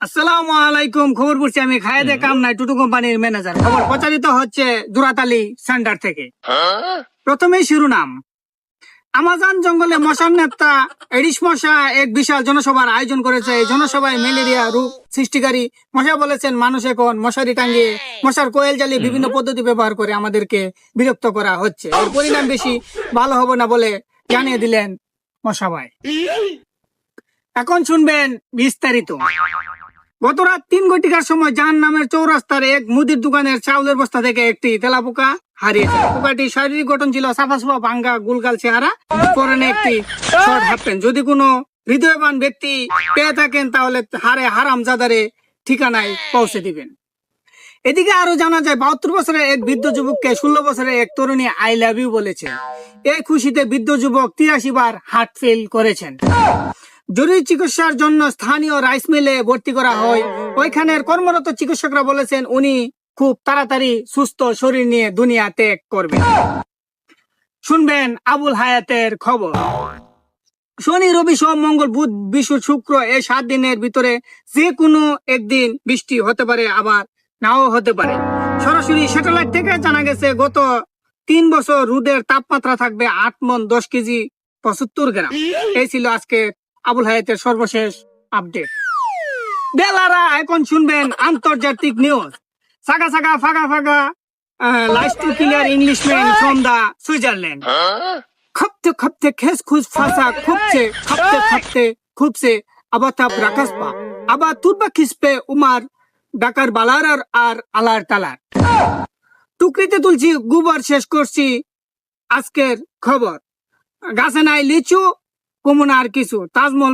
আসসালামু আলাইকুম। খবর পড়ছি আমি খায়েদে কাম নাই টুটু কোম্পানির ম্যানেজার। খবর প্রচারিত হচ্ছে দুরাতালি সেন্টার থেকে। প্রথমেই শিরোনাম, আমাজন জঙ্গলে মশার নেতা এডিস মশা এক বিশাল জনসভার আয়োজন করেছে। এই জনসভায় ম্যালেরিয়া রোগ সৃষ্টিকারী মশা বলেছেন মানুষ এখন মশারি টাঙিয়ে মশার কোয়েল জ্বালিয়ে বিভিন্ন পদ্ধতি ব্যবহার করে আমাদেরকে বিরক্ত করা হচ্ছে। এর পরিণাম বেশি ভালো হবে না বলে জানিয়ে দিলেন মশা ভাই। এখন শুনবেন বিস্তারিত। গত রাত 3 ঘটিকার সময় জাহান নামের চৌরাস্তার এক মুদির দোকানের চাউলের বস্তা থেকে একটি তেলাপোকা হারিয়েছে। পোকাটির শারীরিক গঠন ছিল সাফা সাফা ভাঙ্গা গুলগাল চেহারা, পরনে একটি শর্ট হাফ প্যান্ট। যদি কোনো হৃদয়বান ব্যক্তি পেয়ে থাকেন তাহলে হারে হারামজাদারে ঠিকানায় পৌঁছে দিবেন। এদিকে আরো জানা যায় 72 বছরের এক বৃদ্ধ যুবককে 16 বছরের এক তরুণী আই লাভ ইউ বলেছে। এই খুশিতে বৃদ্ধ যুবক 83 বার হার্ট ফেল করেছেন। জরুরি চিকিৎসার জন্য স্থানীয় রাইস মিলে ভর্তি করা হয়। ওইখানের কর্মরত চিকিৎসকরা বলেছেন উনি খুব তাড়াতাড়ি সুস্থ শরীর নিয়ে দুনিয়া ত্যাগ করবেন। শুনবেন আবুল হায়াতের খবর। শনি, রবি, সোম, মঙ্গল, বুধ, বৃহস্পতি, শুক্র এই 7 দিনের ভিতরে যে কোনো একদিন বৃষ্টি হতে পারে, আবার নাও হতে পারে। সরাসরি স্যাটেলাইট থেকে জানা গেছে গত 3 বছর রোদের তাপমাত্রা থাকবে 8 মণ 10 কেজি 75 গ্রাম। এই ছিল আজকে আবুল হায়াতের সর্বশেষ আপডেট। বেলারা এখন শুনবেন আন্তর্জাতিক নিউজ। সাগা সাগা ফাগা ফাগা লাইস to killer Englishman from the Switzerland. खपते खपते खेस खुश फासा खुपसे खपते खपते खुपसे अबाताप राकासपा अबा तुरबा खिसपे उमार ডাকার বালার আর আলার তালার। টুকরিতে তুলছি গোবর, শেষ করছি আজকের খবর। গাছে নাই লিচু, কমুনা আর কিছু। তাজমহল